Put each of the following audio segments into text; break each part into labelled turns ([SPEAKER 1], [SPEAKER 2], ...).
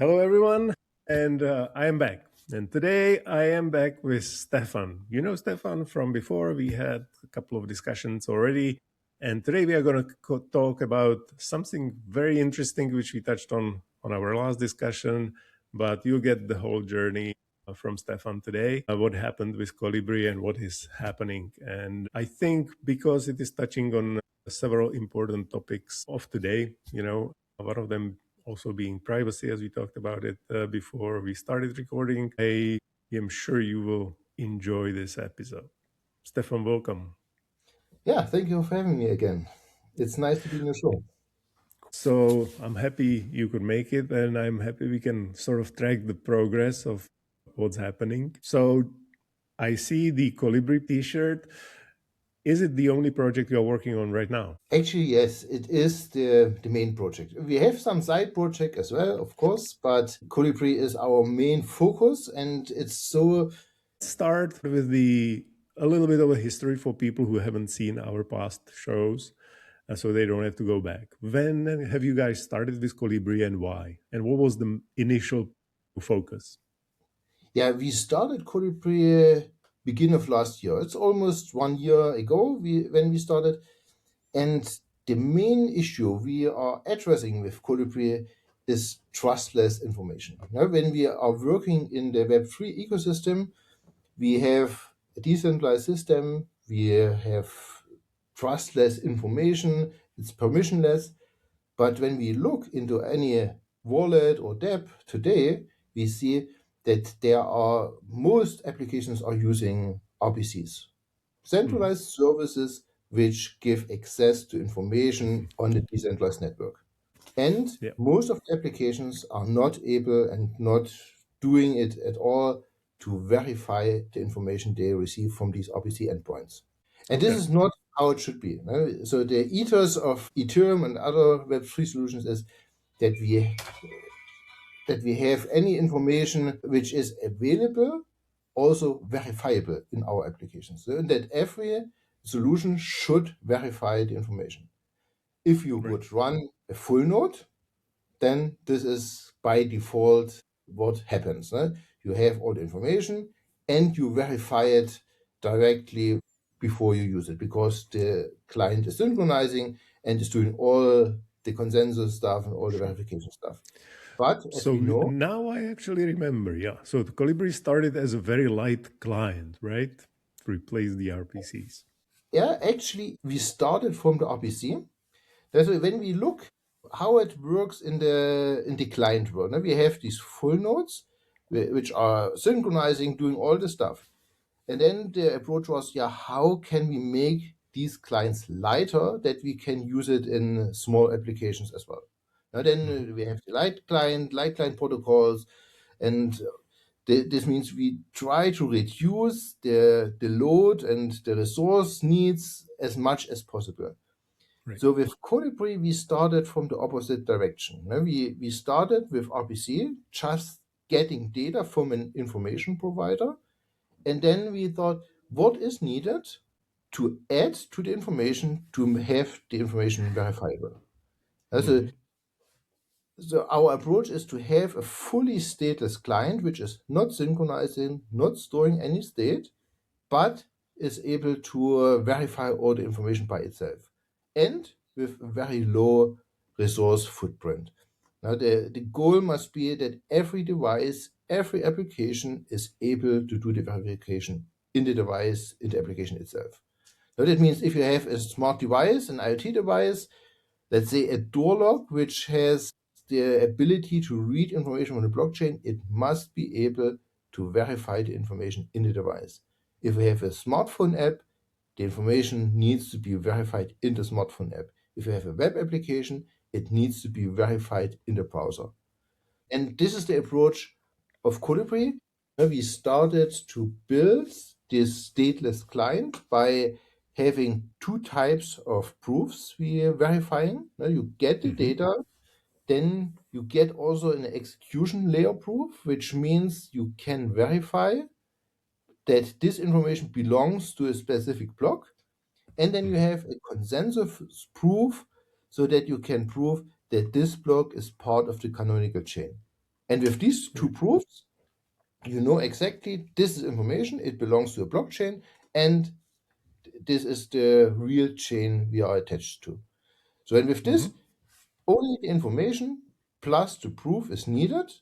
[SPEAKER 1] Hello, everyone, and I am back. And today I am back with Stefan. You know Stefan from before. We had a couple of discussions already. And today we are going to talk about something very interesting, which we touched on our last discussion. But you'll get the whole journey from Stefan today, what happened with Colibri and what is happening. And I think because it is touching on several important topics of today, one of them also being privacy, as we talked about it before we started recording. I am sure you will enjoy this episode. Stefan, welcome.
[SPEAKER 2] Yeah, thank you for having me again. It's nice to be in your show.
[SPEAKER 1] So I'm happy you could make it, and I'm happy we can sort of track the progress of what's happening. So I see the Colibri t-shirt. Is it the only project you're working on right now?
[SPEAKER 2] Actually, yes, it is the main project. We have some side project as well, of course, but Colibri is our main focus, and it's so.
[SPEAKER 1] Start with a little bit of a history for people who haven't seen our past shows, so they don't have to go back. When have you guys started with Colibri and why? And what was the initial focus?
[SPEAKER 2] Yeah, we started Colibri beginning of last year. It's almost 1 year ago when we started, and the main issue we are addressing with Colibri is trustless information. Now, when we are working in the Web3 ecosystem, we have a decentralized system, we have trustless information, it's permissionless. But when we look into any wallet or dApp today, we see that most applications are using RPCs, centralized services which give access to information on the decentralized network. And
[SPEAKER 1] Yeah.
[SPEAKER 2] most of the applications are not able and not doing it at all to verify the information they receive from these RPC endpoints. And this
[SPEAKER 1] Okay.
[SPEAKER 2] is not how it should be. So the ethos of Ethereum and other Web3 solutions is that we have any information which is available also verifiable in our applications. So that every solution should verify the information. If you
[SPEAKER 1] Right.
[SPEAKER 2] would run a full node, then this is by default what happens. You have all the information and you verify it directly before you use it because the client is synchronizing and is doing all the consensus stuff and all the verification stuff. But as
[SPEAKER 1] So
[SPEAKER 2] we know,
[SPEAKER 1] now I actually remember. Yeah. So the Colibri started as a very light client, right? To replace the RPCs.
[SPEAKER 2] yeah, actually we started from the RPC. That's why when we look how it works in the client world, we have these full nodes which are synchronizing, doing all the stuff. And then the approach was, yeah, how can we make these clients lighter that we can use it in small applications as well? Now then we have the light client protocols, and this means we try to reduce the load and the resource needs as much as possible.
[SPEAKER 1] Right.
[SPEAKER 2] So with Colibri, we started from the opposite direction. We started with RPC, just getting data from an information provider. And then we thought, what is needed to add to the information to have the information verifiable? So, so our approach is to have a fully stateless client, which is not synchronizing, not storing any state, but is able to verify all the information by itself and with a very low resource footprint. Now, the goal must be that every device, every application is able to do the verification in the device, in the application itself. Now, that means if you have a smart device, an IoT device, let's say a door lock, which has the ability to read information from the blockchain, it must be able to verify the information in the device. If we have a smartphone app, the information needs to be verified in the smartphone app. If you have a web application, it needs to be verified in the browser. And this is the approach of Colibri. We started to build this stateless client by having two types of proofs we are verifying. Now you get the data, then you get also an execution layer proof, which means you can verify that this information belongs to a specific block. And then you have a consensus proof so that you can prove that this block is part of the canonical chain. And with these two proofs, you know exactly this is information, it belongs to a blockchain, and this is the real chain we are attached to. So, and with this, only the information plus the proof is needed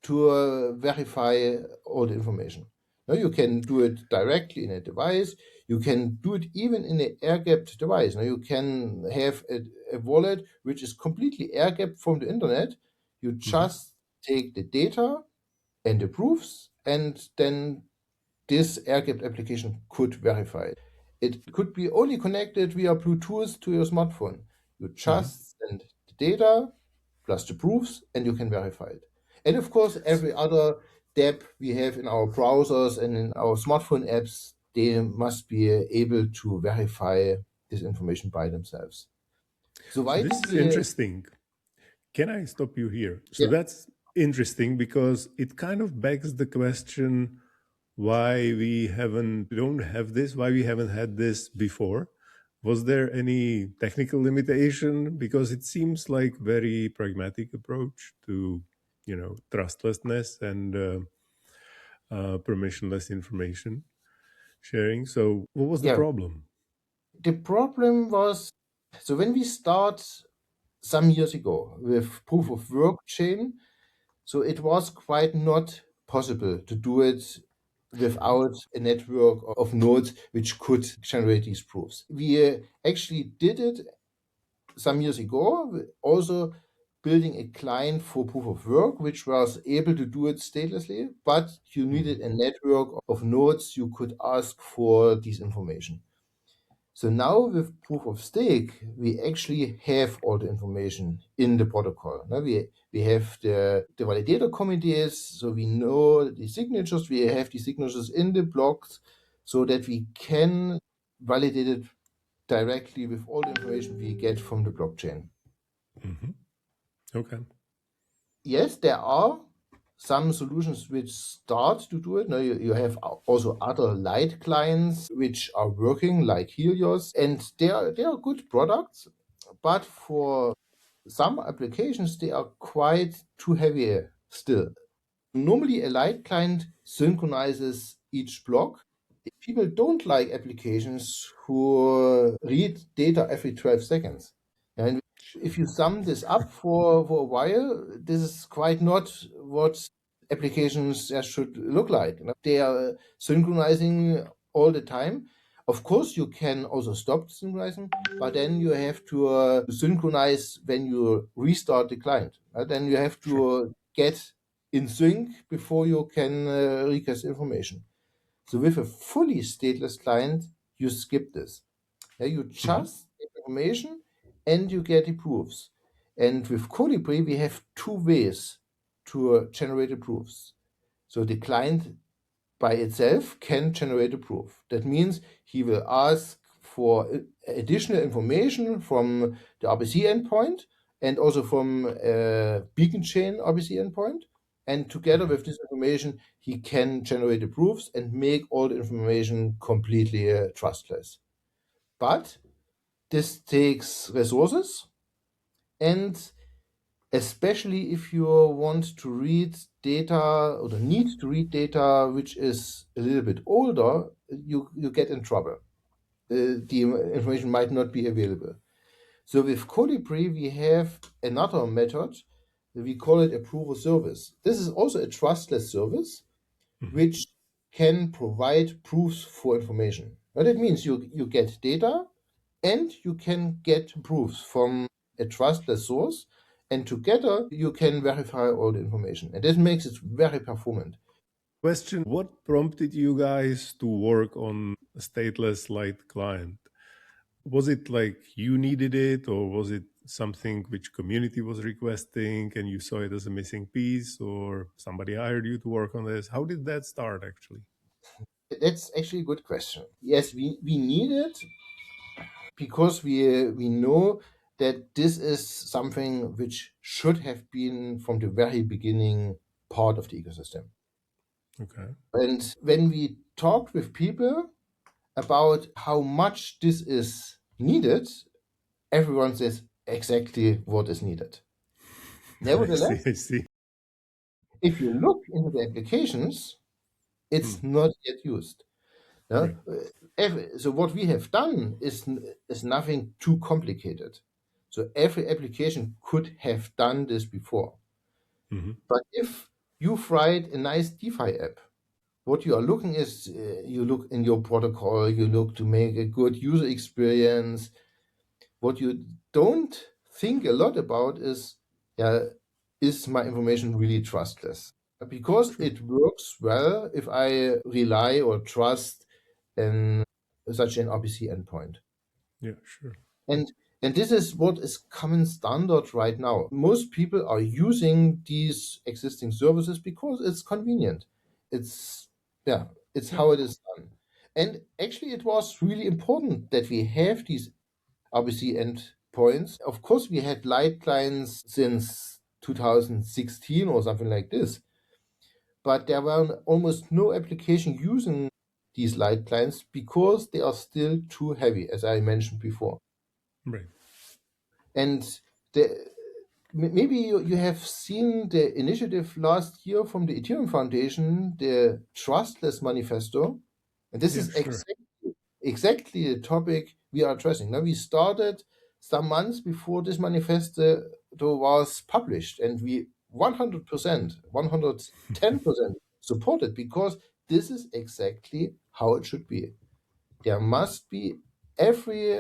[SPEAKER 2] to verify all the information. Now you can do it directly in a device. You can do it even in an air-gapped device. Now you can have a wallet which is completely air-gapped from the internet. You just take the data and the proofs, and then this air-gapped application could verify it. It could be only connected via Bluetooth to your smartphone. You just send the data plus the proofs, and you can verify it. And of course, every other app we have in our browsers and in our smartphone apps, they must be able to verify this information by themselves. So why
[SPEAKER 1] This
[SPEAKER 2] did
[SPEAKER 1] is
[SPEAKER 2] we?
[SPEAKER 1] interesting. Can I stop you here? So
[SPEAKER 2] Yeah,
[SPEAKER 1] that's interesting because it kind of begs the question why we don't have this, why we haven't had this before. Was there any technical limitation? Because it seems like very pragmatic approach to, trustlessness and permissionless information sharing. So what was the
[SPEAKER 2] yeah.
[SPEAKER 1] problem?
[SPEAKER 2] The problem was, so when we start some years ago with proof of work chain, so it was quite not possible to do it without a network of nodes which could generate these proofs. We actually did it some years ago, also building a client for proof of work, which was able to do it statelessly, but you needed a network of nodes you could ask for this information. So now with proof of stake, we actually have all the information in the protocol. Now we have the validator committees, so we know the signatures, we have the signatures in the blocks so that we can validate it directly with all the information we get from the blockchain.
[SPEAKER 1] Okay.
[SPEAKER 2] Yes, there are some solutions which start to do it. Now you have also other light clients which are working like Helios, and they are good products, but for some applications they are quite too heavy still. Normally a light client synchronizes each block. People don't like applications who read data every 12 seconds. And if you sum this up for a while, this is quite not what applications should look like. They are synchronizing all the time. Of course, you can also stop synchronizing, but then you have to synchronize when you restart the client. Then you have to get in sync before you can request information. So with a fully stateless client, you skip this. Yeah, you just get information and you get the proofs. And with Colibri, we have two ways to generate the proofs. So the client by itself can generate a proof. That means he will ask for additional information from the RPC endpoint and also from a beacon chain RPC endpoint. And together with this information, he can generate the proofs and make all the information completely trustless. But this takes resources, and especially if you want to read data or the need to read data which is a little bit older, you get in trouble. The information might not be available. So with Colibri, we have another method. We call it a proof of service. This is also a trustless service, which can provide proofs for information. What that means you get data and you can get proofs from a trustless source, and together you can verify all the information. And this makes it very performant.
[SPEAKER 1] Question: what prompted you guys to work on a stateless light client? Was it like you needed it, or was it something which community was requesting and you saw it as a missing piece, or somebody hired you to work on this? How did that start actually?
[SPEAKER 2] That's actually a good question. Yes, we need it because we know that this is something which should have been from the very beginning part of the ecosystem.
[SPEAKER 1] Okay.
[SPEAKER 2] And when we talk with people about how much this is needed, everyone says exactly what is needed.
[SPEAKER 1] I see.
[SPEAKER 2] Nevertheless,
[SPEAKER 1] I see.
[SPEAKER 2] if you look into the applications, it's
[SPEAKER 1] Hmm.
[SPEAKER 2] not yet used. Yeah?
[SPEAKER 1] Right.
[SPEAKER 2] So what we have done is nothing too complicated. So every application could have done this before.
[SPEAKER 1] Hmm.
[SPEAKER 2] But if you write a nice DeFi app, what you are looking is you look in your protocol, you look to make a good user experience. What you don't think a lot about is my information really trustless? Because
[SPEAKER 1] True.
[SPEAKER 2] it works well if I rely or trust in such an RPC endpoint.
[SPEAKER 1] Yeah, sure.
[SPEAKER 2] And and this is what is common standard right now. Most people are using these existing services because it's convenient. It's yeah, it's
[SPEAKER 1] Yeah.
[SPEAKER 2] how it is done. And actually it was really important that we have these RPC endpoints. Of course, we had light clients since 2016 or something like this, but there were almost no application using these light clients because they are still too heavy, as I mentioned before.
[SPEAKER 1] Right.
[SPEAKER 2] And the, maybe you have seen the initiative last year from the Ethereum Foundation, the Trustless Manifesto. And this
[SPEAKER 1] Yeah,
[SPEAKER 2] is
[SPEAKER 1] sure.
[SPEAKER 2] exactly the topic we are addressing. Now, we started some months before this manifesto was published, and we 100%, 110% support it because this is exactly how it should be. There must be every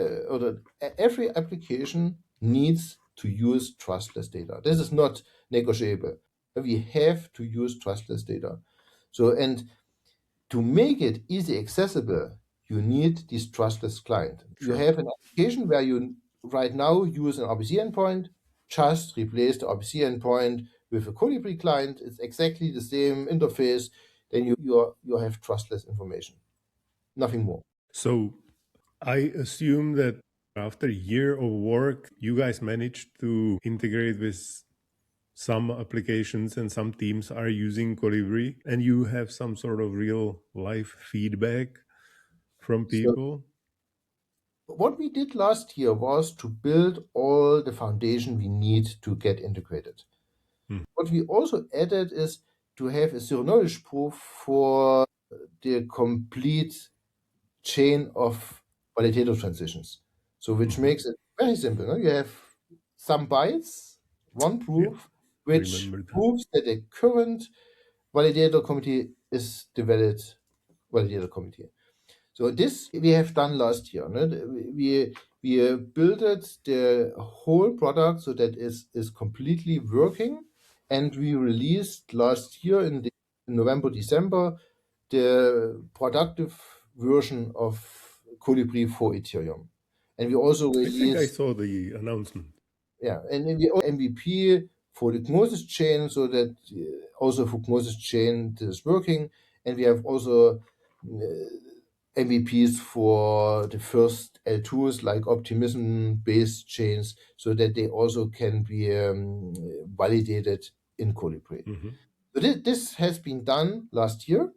[SPEAKER 2] application needs to use trustless data. This is not negotiable. We have to use trustless data. So, and to make it easy accessible, you need this trustless client. You
[SPEAKER 1] Sure.
[SPEAKER 2] have an application where you right now use an RPC endpoint, just replace the RPC endpoint with a Colibri client. It's exactly the same interface. Then you have trustless information, nothing more.
[SPEAKER 1] So I assume that after a year of work, you guys managed to integrate with some applications and some teams are using Colibri, and you have some sort of real life feedback from
[SPEAKER 2] So
[SPEAKER 1] people.
[SPEAKER 2] what we did last year was to build all the foundation we need to get integrated.
[SPEAKER 1] Hmm.
[SPEAKER 2] What we also added is to have a zero knowledge proof for the complete chain of validator transitions. So which
[SPEAKER 1] Hmm.
[SPEAKER 2] makes it very simple. No? You have some bytes, one
[SPEAKER 1] Yeah,
[SPEAKER 2] proof,
[SPEAKER 1] I
[SPEAKER 2] which
[SPEAKER 1] remember that.
[SPEAKER 2] proves that the current validator committee is the valid validator committee. So this we have done last year. No? We built the whole product so that is completely working, and we released last year in November December the productive version of Colibri for Ethereum, and we also
[SPEAKER 1] I think I
[SPEAKER 2] released
[SPEAKER 1] saw the announcement.
[SPEAKER 2] and then we also MVP for the Gnosis chain so that also for Gnosis chain this is working, and we have also MVPs for the first L2s like optimism based chains so that they also can be validated in Colibri.
[SPEAKER 1] Hmm.
[SPEAKER 2] So this has been done last year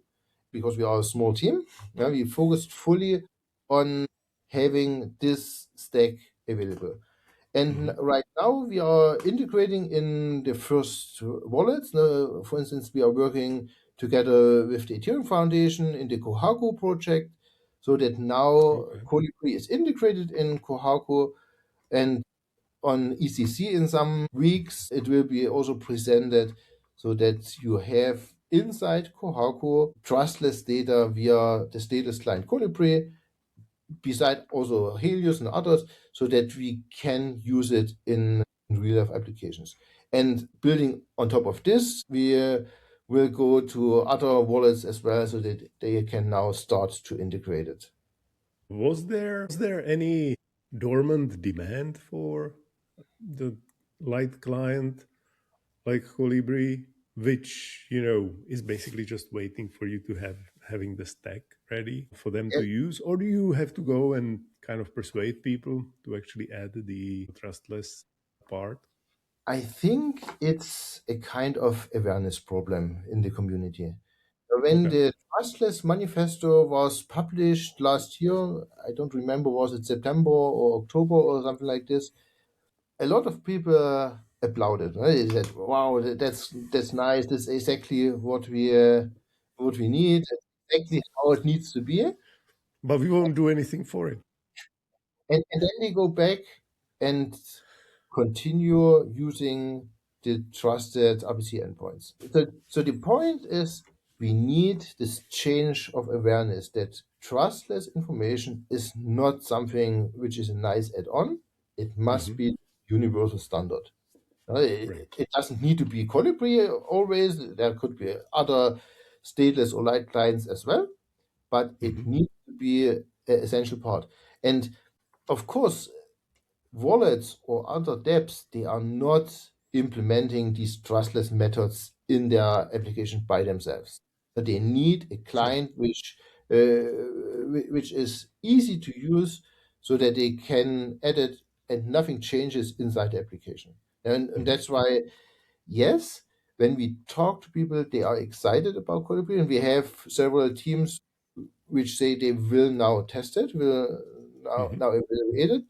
[SPEAKER 2] because we are a small team. Yeah, we focused fully on having this stack available. And
[SPEAKER 1] Hmm.
[SPEAKER 2] right now we are integrating in the first wallets. For instance, we are working together with the Ethereum Foundation in the Kohaku project, so that now
[SPEAKER 1] Okay.
[SPEAKER 2] Colibri is integrated in Kohaku, and on ECC in some weeks it will be also presented, so that you have inside Kohaku trustless data via the stateless client Colibri beside also Helios and others, so that we can use it in real life applications. And building on top of this, we will go to other wallets as well, so that they can now start to integrate it.
[SPEAKER 1] Was there any dormant demand for the light client like Colibri, which is basically just waiting for you to having the stack ready for them to use, or do you have to go and kind of persuade people to actually add the trustless part?
[SPEAKER 2] I think it's a kind of awareness problem in the community. When
[SPEAKER 1] Okay.
[SPEAKER 2] the Trustless Manifesto was published last year, I don't remember, was it September or October or something like this? A lot of people applauded. Right? He said, "Wow, that's nice. That's exactly what we need. That's exactly how it needs to be."
[SPEAKER 1] But we won't do anything for it.
[SPEAKER 2] And then they go back and continue using the trusted RPC endpoints. So the point is, we need this change of awareness that trustless information is not something which is a nice add-on. It must
[SPEAKER 1] Hmm.
[SPEAKER 2] be universal standard.
[SPEAKER 1] Right.
[SPEAKER 2] It doesn't need to be Colibri always. There could be other stateless or light clients as well, but it
[SPEAKER 1] Hmm.
[SPEAKER 2] needs to be an essential part. And of course, wallets or other dApps, they are not implementing these trustless methods in their application by themselves. But they need a
[SPEAKER 1] Sure.
[SPEAKER 2] client which is easy to use so that they can edit and nothing changes inside the application. And
[SPEAKER 1] Hmm.
[SPEAKER 2] that's why, yes, when we talk to people, they are excited about Colibri, and we have several teams which say they will now test it, will
[SPEAKER 1] Hmm.
[SPEAKER 2] now evaluate it.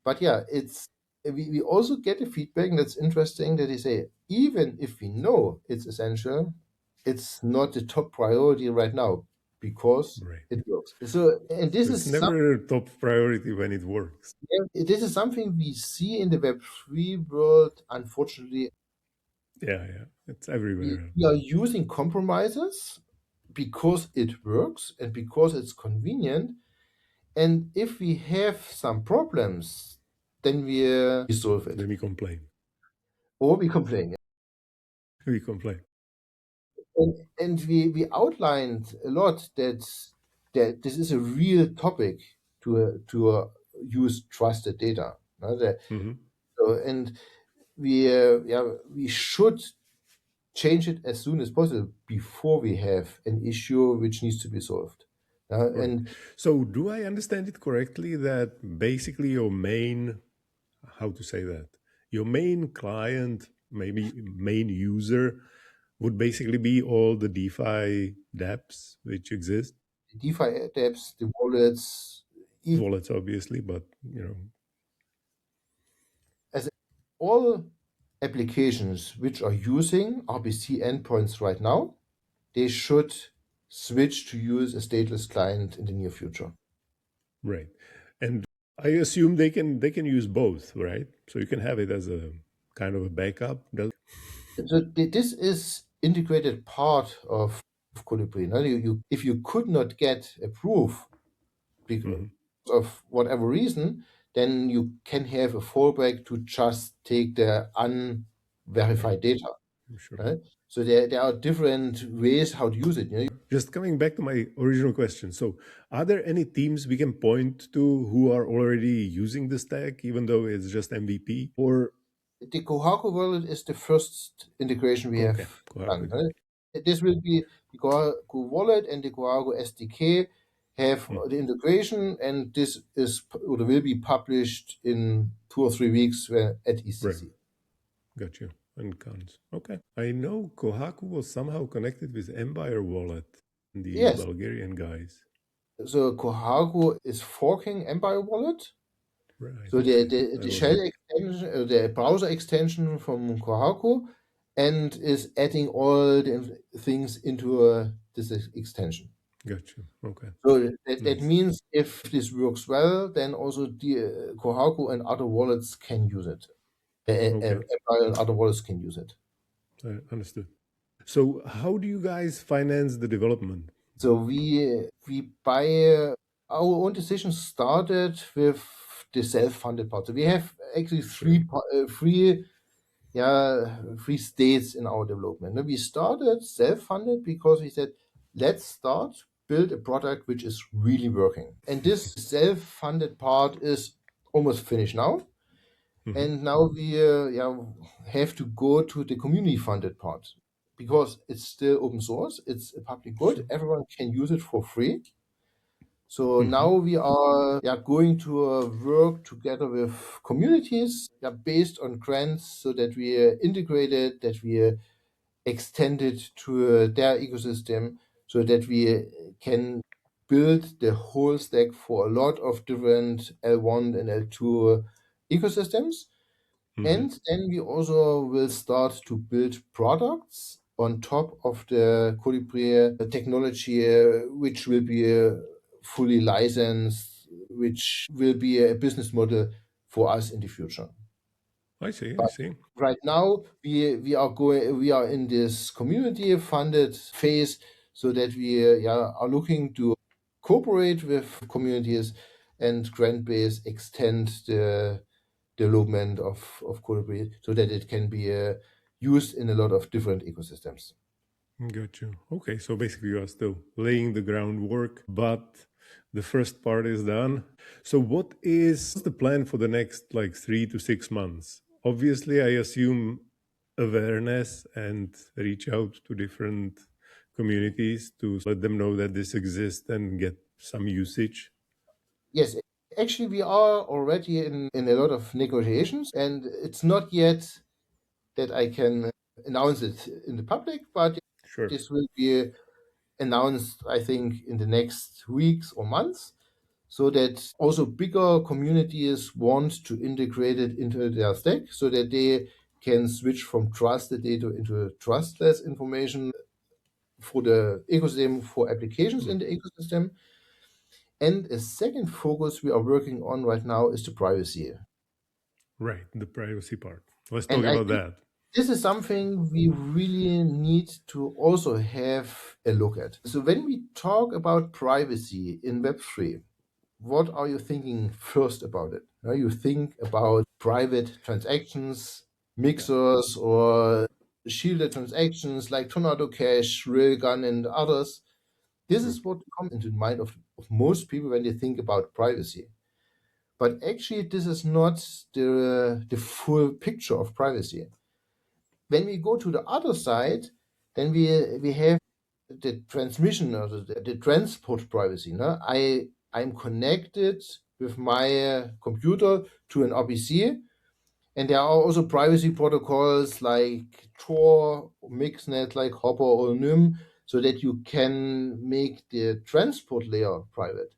[SPEAKER 2] But yeah, we also get the feedback, and that's interesting that they say even if we know it's essential, it's not the top priority right now because
[SPEAKER 1] Right.
[SPEAKER 2] it works. So, and
[SPEAKER 1] So it's never a top priority when it works.
[SPEAKER 2] this is something we see in the Web3 world. Unfortunately,
[SPEAKER 1] Yeah, yeah. It's
[SPEAKER 2] we,
[SPEAKER 1] everywhere.
[SPEAKER 2] we are using compromises because it works and because it's convenient. And if we have some problems, then we solve it
[SPEAKER 1] Then we complain.
[SPEAKER 2] or we complain.
[SPEAKER 1] We complain.
[SPEAKER 2] And we outlined a lot that this is a real topic to use trusted data.
[SPEAKER 1] Hmm.
[SPEAKER 2] And we should change it as soon as possible before we have an issue which needs to be solved.
[SPEAKER 1] Right.
[SPEAKER 2] And
[SPEAKER 1] So do I understand it correctly that basically your main, how to say that, your main client, maybe main user, would basically be all the DeFi dApps which exist,
[SPEAKER 2] the DeFi dApps, the wallets,
[SPEAKER 1] wallets obviously, but
[SPEAKER 2] as all applications which are using RPC endpoints right now, they should switch to use a stateless client in the near future.
[SPEAKER 1] right. And I assume they can use both, right? So you can have it as a kind of a backup.
[SPEAKER 2] So this is integrated part of Colibri. No? If you could not get a proof because
[SPEAKER 1] Mhm.
[SPEAKER 2] of whatever reason, then you can have a fallback to just take the
[SPEAKER 1] Right.
[SPEAKER 2] unverified data.
[SPEAKER 1] Sure.
[SPEAKER 2] Right? So there are different ways how to use it.
[SPEAKER 1] Just coming back to my original question. So, are there any teams we can point to who are already using the stack, even though it's just MVP? Or,
[SPEAKER 2] The Kohaku wallet is the first integration we have
[SPEAKER 1] okay, Kohaku
[SPEAKER 2] done.
[SPEAKER 1] is
[SPEAKER 2] Right?
[SPEAKER 1] good.
[SPEAKER 2] This will be the Kohaku wallet and the Kohaku SDK have
[SPEAKER 1] Mm,
[SPEAKER 2] the integration, and this is or will be published in 2 or 3 weeks at
[SPEAKER 1] right.
[SPEAKER 2] EthCC.
[SPEAKER 1] Got you. And counts. Okay. I know Kohaku was somehow connected with Empire Wallet, the
[SPEAKER 2] Yes,
[SPEAKER 1] Bulgarian guys.
[SPEAKER 2] so Kohaku is forking Empire Wallet.
[SPEAKER 1] Right.
[SPEAKER 2] So
[SPEAKER 1] Okay. I
[SPEAKER 2] the
[SPEAKER 1] was
[SPEAKER 2] shell
[SPEAKER 1] wrong.
[SPEAKER 2] extension, the browser extension from Kohaku, and is adding all the things into this extension.
[SPEAKER 1] Got you. Okay.
[SPEAKER 2] So that
[SPEAKER 1] Nice.
[SPEAKER 2] means if this works well, then also the Kohaku and other wallets can use it.
[SPEAKER 1] Okay.
[SPEAKER 2] Empire and other wallets can use it.
[SPEAKER 1] I understood. So, how do you guys finance the development?
[SPEAKER 2] So we buy our own decision started with the self-funded part. So we have actually
[SPEAKER 1] Sure.
[SPEAKER 2] three states in our development. And we started self-funded because we said, let's start build a product which is really working. And this self-funded part is almost finished now.
[SPEAKER 1] Hmm.
[SPEAKER 2] And now we have to go to the community funded part because it's still open source. It's a public good.
[SPEAKER 1] Sure.
[SPEAKER 2] Everyone can use it for free. So now
[SPEAKER 1] Hmm.
[SPEAKER 2] we are going to work together with communities based on grants so that we integrate it, that we extend it to their ecosystem so that we can build the whole stack for a lot of different L1 and L2 ecosystems. And then we also will start to build products on top of the Colibri technology, which will be fully licensed, which will be a business model for us in the future.
[SPEAKER 1] I see. I
[SPEAKER 2] But
[SPEAKER 1] see.
[SPEAKER 2] right now, we are in this community funded phase, so that we are looking to cooperate with communities and grant base extend the development of Colibri so that it can be used in a lot of different ecosystems.
[SPEAKER 1] Got you. Okay, so basically you are still laying the groundwork, but the first part is done. So what is the plan for the next like 3 to 6 months? Obviously, I assume awareness and reach out to different communities to let them know that this exists and get some usage.
[SPEAKER 2] Yes, actually, we are already in a lot of negotiations, and it's not yet that I can announce it in the public, but
[SPEAKER 1] Sure.
[SPEAKER 2] this will be announced, I think, in the next weeks or months, so that also bigger communities want to integrate it into their stack so that they can switch from trusted data into trustless information for the ecosystem, for applications in the ecosystem. And a second focus we are working on right now is the privacy.
[SPEAKER 1] Right, the privacy part. Let's
[SPEAKER 2] And
[SPEAKER 1] talk
[SPEAKER 2] I
[SPEAKER 1] about
[SPEAKER 2] think
[SPEAKER 1] that.
[SPEAKER 2] this is something we really need to also have a look at. So when we talk about privacy in Web3, what are you thinking first about it? Now you think about private transactions,
[SPEAKER 1] Yeah.
[SPEAKER 2] mixers, or shielded transactions like Tornado Cash, Railgun, and others. This
[SPEAKER 1] True.
[SPEAKER 2] is what comes into the mind of most people when they think about privacy. But actually, this is not the full picture of privacy. When we go to the other side, then we have the transmission or the transport privacy. No? I'm connected with my computer to an RPC, and there are also privacy protocols like Tor, Mixnet, like Hopper or Nym, so that you can make the transport layer private.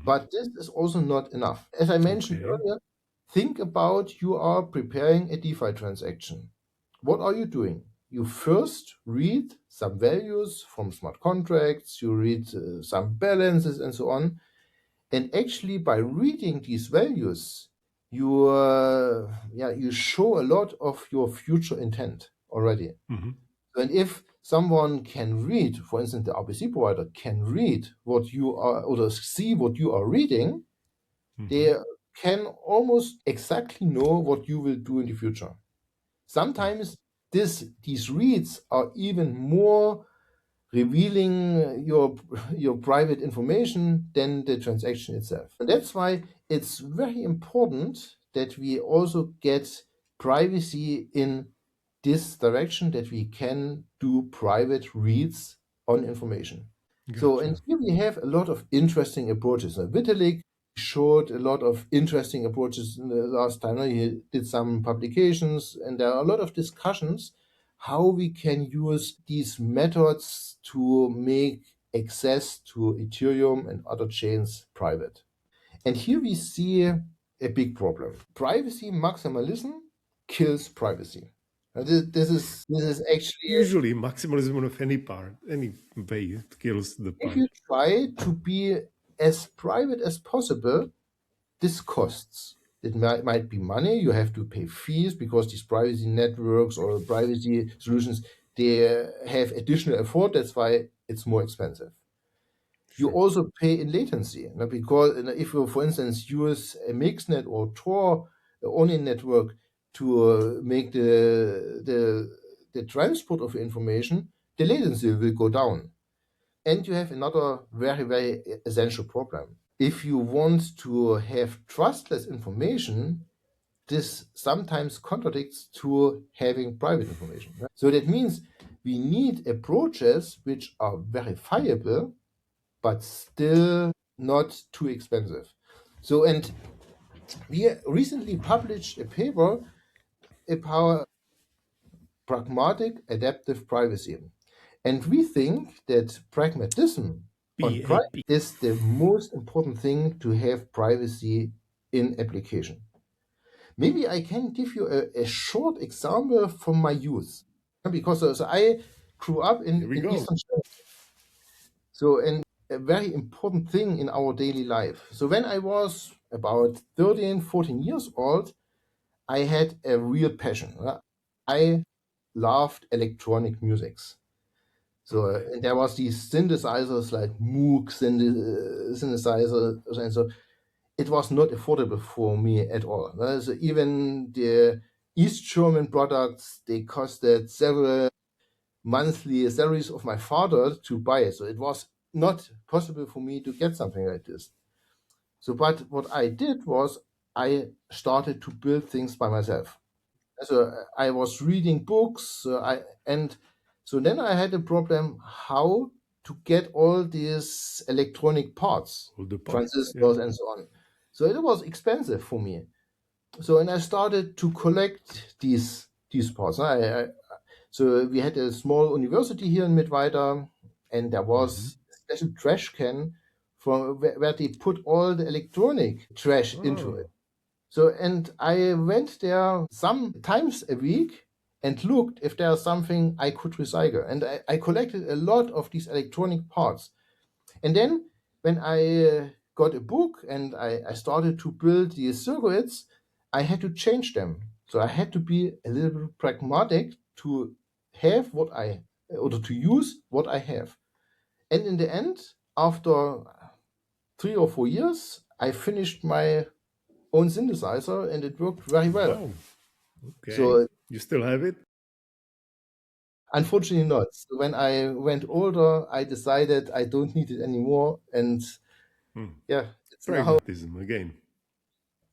[SPEAKER 2] But this is also not enough. As I mentioned
[SPEAKER 1] Okay.
[SPEAKER 2] earlier, think about you are preparing a DeFi transaction. What are you doing? You first read some values from smart contracts, you read some balances and so on. And actually, by reading these values, you show a lot of your future intent already. And if someone can read, for instance, the RPC provider can read what you are or see what you are reading, they can almost exactly know what you will do in the future. Sometimes these reads are even more revealing your private information than the transaction itself. And that's why it's very important that we also get privacy in this direction, that we can do private reads on information. So,
[SPEAKER 1] Got
[SPEAKER 2] and
[SPEAKER 1] you.
[SPEAKER 2] here we have a lot of interesting approaches. Vitalik showed a lot of interesting approaches in the last time. He did some publications, and there are a lot of discussions how we can use these methods to make access to Ethereum and other chains private. And here we see a big problem. Privacy maximalism kills privacy. This is actually,
[SPEAKER 1] Usually, maximalism of any part, any way, it kills the
[SPEAKER 2] if
[SPEAKER 1] part.
[SPEAKER 2] you try to be as private as possible, this costs. It might be money. You have to pay fees because these privacy networks or privacy solutions, they have additional effort. That's why it's more expensive. You
[SPEAKER 1] Sure.
[SPEAKER 2] also pay in latency, because if you, for instance, use a mixnet or Tor onion network to make the transport of information, the latency will go down. And you have another very, very essential problem. If you want to have trustless information, this sometimes contradicts to having private information. Right? So that means we need approaches which are verifiable, but still not too expensive. So, and we recently published a paper about pragmatic adaptive privacy. And we think that pragmatism on privacy
[SPEAKER 1] PAP.
[SPEAKER 2] is the most important thing to have privacy in application. Maybe I can give you a short example from my youth, because I grew up
[SPEAKER 1] Here we
[SPEAKER 2] in
[SPEAKER 1] go.
[SPEAKER 2] Eastern Germany. So, and a very important thing in our daily life. So when I was about 13, 14 years old, I had a real passion. I loved electronic musics. So and there was these synthesizers like Moog synthesizers, and so it was not affordable for me at all. So even the East German products, they costed several monthly salaries of my father to buy it. So it was not possible for me to get something like this. So, but what I did was I started to build things by myself. So I was reading books, and so then I had a problem how to get all these electronic parts,
[SPEAKER 1] All the parts. Yeah.
[SPEAKER 2] transistors, and so on. So it was expensive for me. So and I started to collect these parts. So we had a small university here in Mittweida, and there
[SPEAKER 1] Mm-hmm.
[SPEAKER 2] was a special trash can from where they put all the electronic trash into it.
[SPEAKER 1] Oh,
[SPEAKER 2] So, and I went there some times a week and looked if there's something I could recycle. And I collected a lot of these electronic parts. And then when I got a book and I started to build these circuits, I had to change them. So I had to be a little bit pragmatic to have what I, or to use what I have. And in the end, after 3 or 4 years, I finished my own synthesizer and it worked very well.
[SPEAKER 1] wow. Okay.
[SPEAKER 2] So
[SPEAKER 1] You still have it?
[SPEAKER 2] unfortunately not. So when I went older, I decided I don't need it anymore. And
[SPEAKER 1] Hmm.
[SPEAKER 2] yeah, it's now,
[SPEAKER 1] Pragmatism again.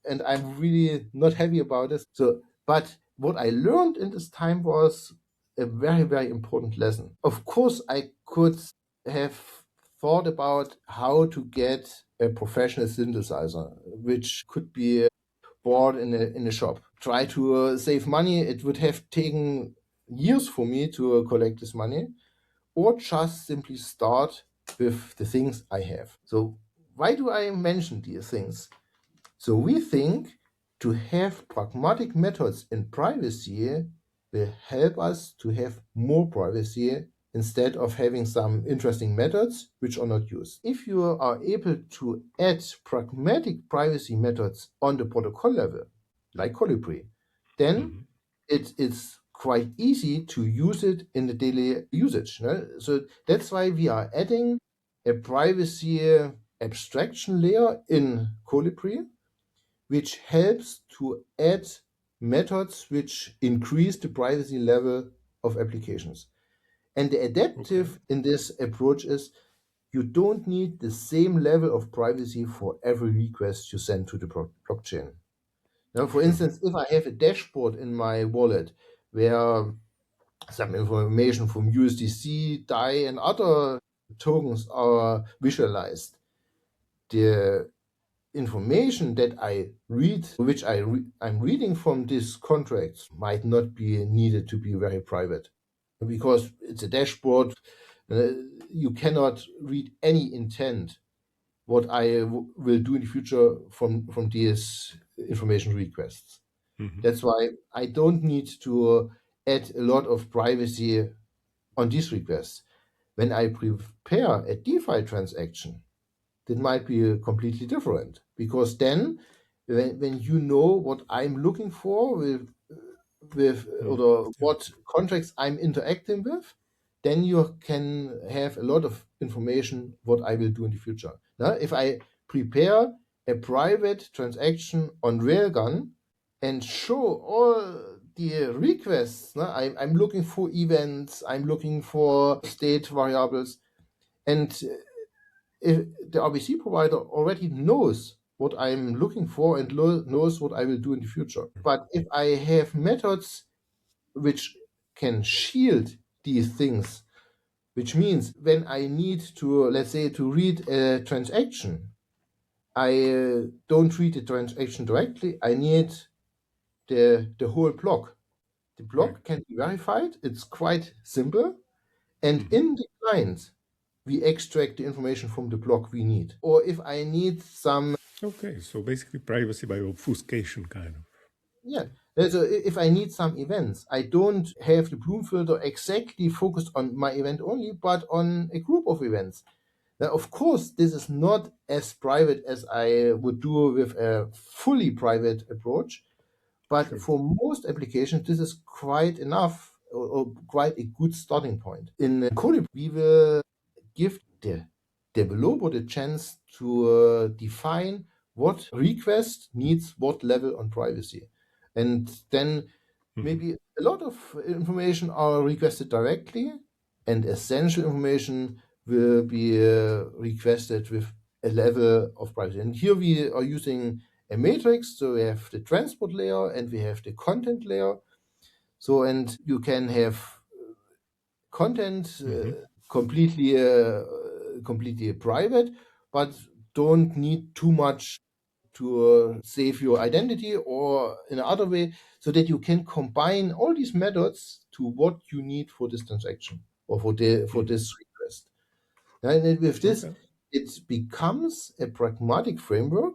[SPEAKER 2] and I'm really not happy about it. So, but what I learned in this time was a very, very important lesson. Of course, I could have thought about how to get a professional synthesizer, which could be bought in a shop. Try to save money. It would have taken years for me to collect this money, or just simply start with the things I have. So why do I mention these things? So we think to have pragmatic methods in privacy will help us to have more privacy instead of having some interesting methods which are not used. If you are able to add pragmatic privacy methods on the protocol level, like Colibri, then
[SPEAKER 1] Mm-hmm.
[SPEAKER 2] it's quite easy to use it in the daily usage. No? So that's why we are adding a privacy abstraction layer in Colibri, which helps to add methods which increase the privacy level of applications. And the
[SPEAKER 1] Okay.
[SPEAKER 2] adaptive in this approach is you don't need the same level of privacy for every request you send to the blockchain. Now, for
[SPEAKER 1] Sure.
[SPEAKER 2] instance, if I have a dashboard in my wallet where some information from USDC, DAI, and other tokens are visualized, the information that I read, which I'm reading from these contracts, might not be needed to be very private, because it's a dashboard. You cannot read any intent what I will do in the future from these information requests.
[SPEAKER 1] Mm-hmm.
[SPEAKER 2] That's why I don't need to add a lot of privacy on these requests. When I prepare a DeFi transaction, that might be completely different, because then when you know what I'm looking for with
[SPEAKER 1] Mm.
[SPEAKER 2] or
[SPEAKER 1] Yeah.
[SPEAKER 2] what contracts I'm interacting with, then you can have a lot of information what I will do in the future. Now, if I prepare a private transaction on Railgun and show all the requests, I'm looking for events, I'm looking for state variables, and if the RPC provider already knows what I'm looking for and knows what I will do in the future. But if I have methods which can shield these things, which means when I need to, let's say, to read a transaction, I don't read the transaction directly. I need the whole block. The
[SPEAKER 1] Right.
[SPEAKER 2] block can be verified. It's quite simple. And
[SPEAKER 1] Mm-hmm.
[SPEAKER 2] in the client, we extract the information from the block we need. Or if I need some,
[SPEAKER 1] Okay. So basically, privacy by obfuscation, kind of.
[SPEAKER 2] Yeah. So if I need some events, I don't have the Bloom filter exactly focused on my event only, but on a group of events. Now, of course, this is not as private as I would do with a fully private approach, but
[SPEAKER 1] Sure.
[SPEAKER 2] for most applications, this is quite enough or quite a good starting point. In Colibri, we will give the developer the chance to define what request needs what level on privacy. And then maybe a lot of information are requested directly, and essential information will be requested with a level of privacy. And here we are using a matrix. So we have the transport layer and we have the content layer. So, and you can have content completely private, but don't need too much to save your identity or in another way, so that you can combine all these methods to what you need for this transaction or for this request. And then with this,
[SPEAKER 1] Okay.
[SPEAKER 2] it becomes a pragmatic framework.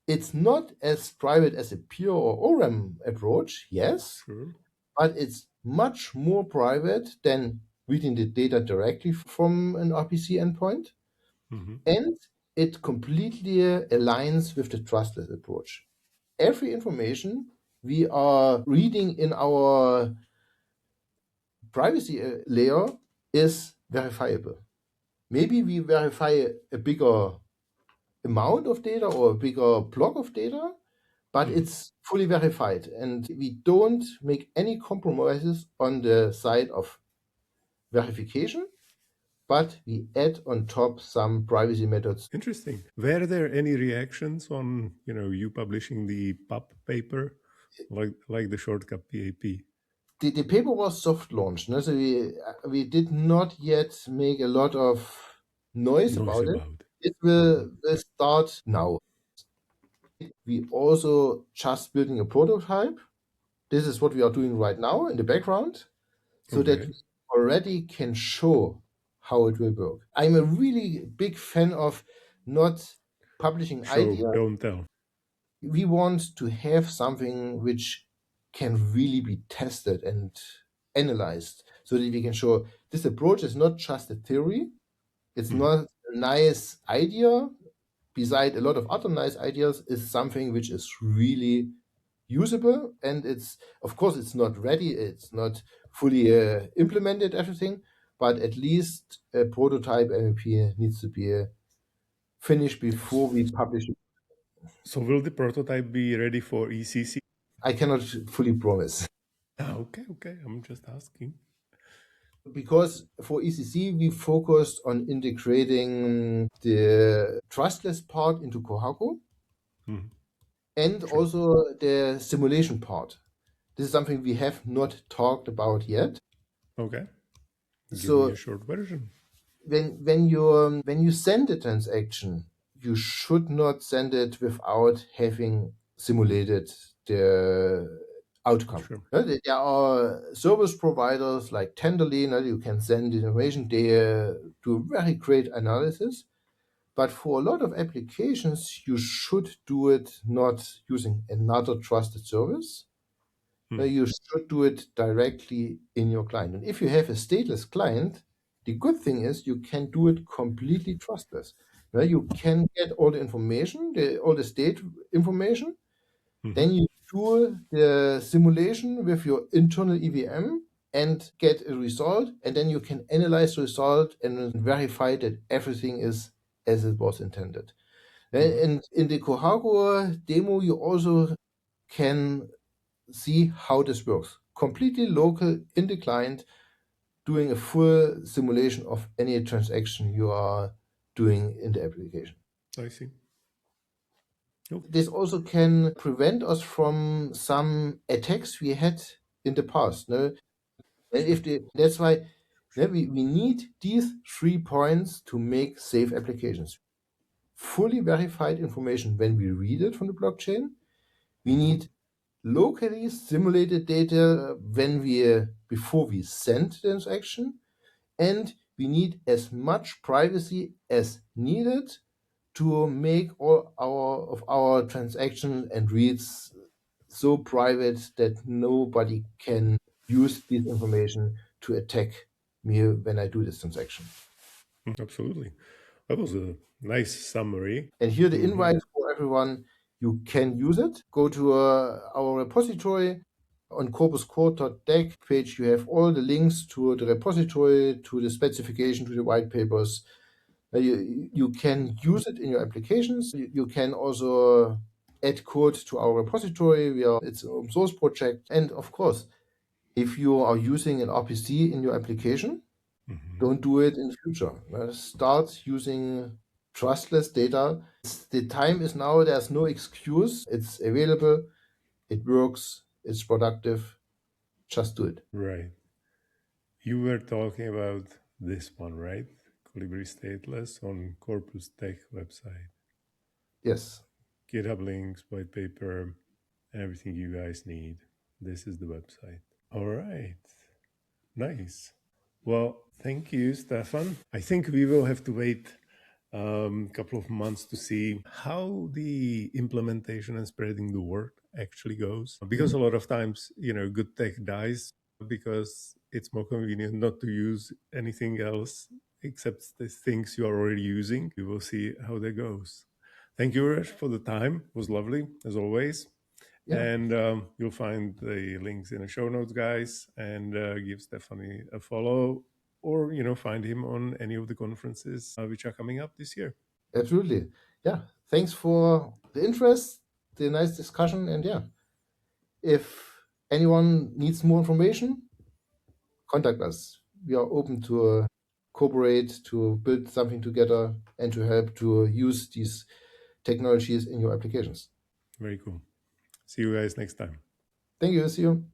[SPEAKER 2] It's not as private as a pure or ORM approach, yes,
[SPEAKER 1] Sure.
[SPEAKER 2] but it's much more private than reading the data directly from an RPC endpoint. And it completely aligns with the trustless approach. Every information we are reading in our privacy layer is verifiable. Maybe we verify a bigger amount of data or a bigger block of data, but it's fully verified. And we don't make any compromises on the side of verification, but we add on top some privacy methods.
[SPEAKER 1] Interesting. Were there any reactions on you publishing the pub paper, like the shortcut PAP?
[SPEAKER 2] The paper was soft launched, no? So we did not yet make a lot of noise
[SPEAKER 1] Noise
[SPEAKER 2] about it.
[SPEAKER 1] about.
[SPEAKER 2] It will start now. We also just building a prototype. This is what we are doing right now in the background, so that
[SPEAKER 1] Okay.
[SPEAKER 2] we already can show how it will work. I'm a really big fan of not publishing
[SPEAKER 1] Show,
[SPEAKER 2] ideas.
[SPEAKER 1] don't tell.
[SPEAKER 2] We want to have something which can really be tested and analyzed, so that we can show this approach is not just a theory, it's not a nice idea beside a lot of other nice ideas, is something which is really usable. And it's, of course, it's not ready, it's not fully implemented everything, but at least a prototype MVP needs to be finished before we publish it.
[SPEAKER 1] So will the prototype be ready for ECC?
[SPEAKER 2] I cannot fully promise,
[SPEAKER 1] Okay, okay. I'm just asking.
[SPEAKER 2] because for ECC we focused on integrating the trustless part into Kohaku and
[SPEAKER 1] Sure.
[SPEAKER 2] also the simulation part. This is something we have not talked about yet.
[SPEAKER 1] Okay. Give me a
[SPEAKER 2] So
[SPEAKER 1] short version.
[SPEAKER 2] when you send a transaction, you should not send it without having simulated the outcome.
[SPEAKER 1] Sure.
[SPEAKER 2] There are service providers like Tenderly, you can send information, they do very great analysis. But for a lot of applications, you should do it not using another trusted service. You should do it directly in your client. And if you have a stateless client, the good thing is you can do it completely trustless. You can get all the information, all the state information. Then you do the simulation with your internal EVM and get a result. And then you can analyze the result and verify that everything is as it was intended. And in the Kohaku demo, you also can see how this works. Completely local in the client, doing a full simulation of any transaction you are doing in the application.
[SPEAKER 1] I see. Oh.
[SPEAKER 2] This also can prevent us from some attacks we had in the past. No? And
[SPEAKER 1] Sure.
[SPEAKER 2] that's why we need these 3 points to make safe applications. Fully verified information when we read it from the blockchain. We need locally simulated data before we send the transaction, and we need as much privacy as needed to make all of our transactions and reads so private that nobody can use this information to attack me when I do this transaction.
[SPEAKER 1] Absolutely. That was a nice summary.
[SPEAKER 2] And here the invite for everyone, you can use it. Go to our repository on corpuscore.deck page. You have all the links to the repository, to the specification, to the white papers. You can use it in your applications. You can also add code to our repository. It's an open source project. And of course, if you are using an RPC in your application, don't do it in the future. Start using trustless data. The time is now. There's no excuse. It's available. It works. It's productive. Just do it.
[SPEAKER 1] Right. You were talking about this one, right? Colibri Stateless on Corpus Tech website.
[SPEAKER 2] Yes.
[SPEAKER 1] GitHub links, white paper, everything you guys need. This is the website. All right. Nice. Well, thank you, Stefan. I think we will have to wait a couple of months to see how the implementation and spreading the word actually goes. Because a lot of times, good tech dies because it's more convenient not to use anything else except the things you are already using. We will see how that goes. Thank you, Urash, for the time. It was lovely, as always.
[SPEAKER 2] Yeah.
[SPEAKER 1] And you'll find the links in the show notes, guys, and give Stephanie a follow, or find him on any of the conferences which are coming up this year.
[SPEAKER 2] Absolutely. Yeah. Thanks for the interest, the nice discussion, and yeah, if anyone needs more information, contact us. We are open to cooperate, to build something together, and to help to use these technologies in your applications.
[SPEAKER 1] Very cool. See you guys next time.
[SPEAKER 2] Thank you. See you.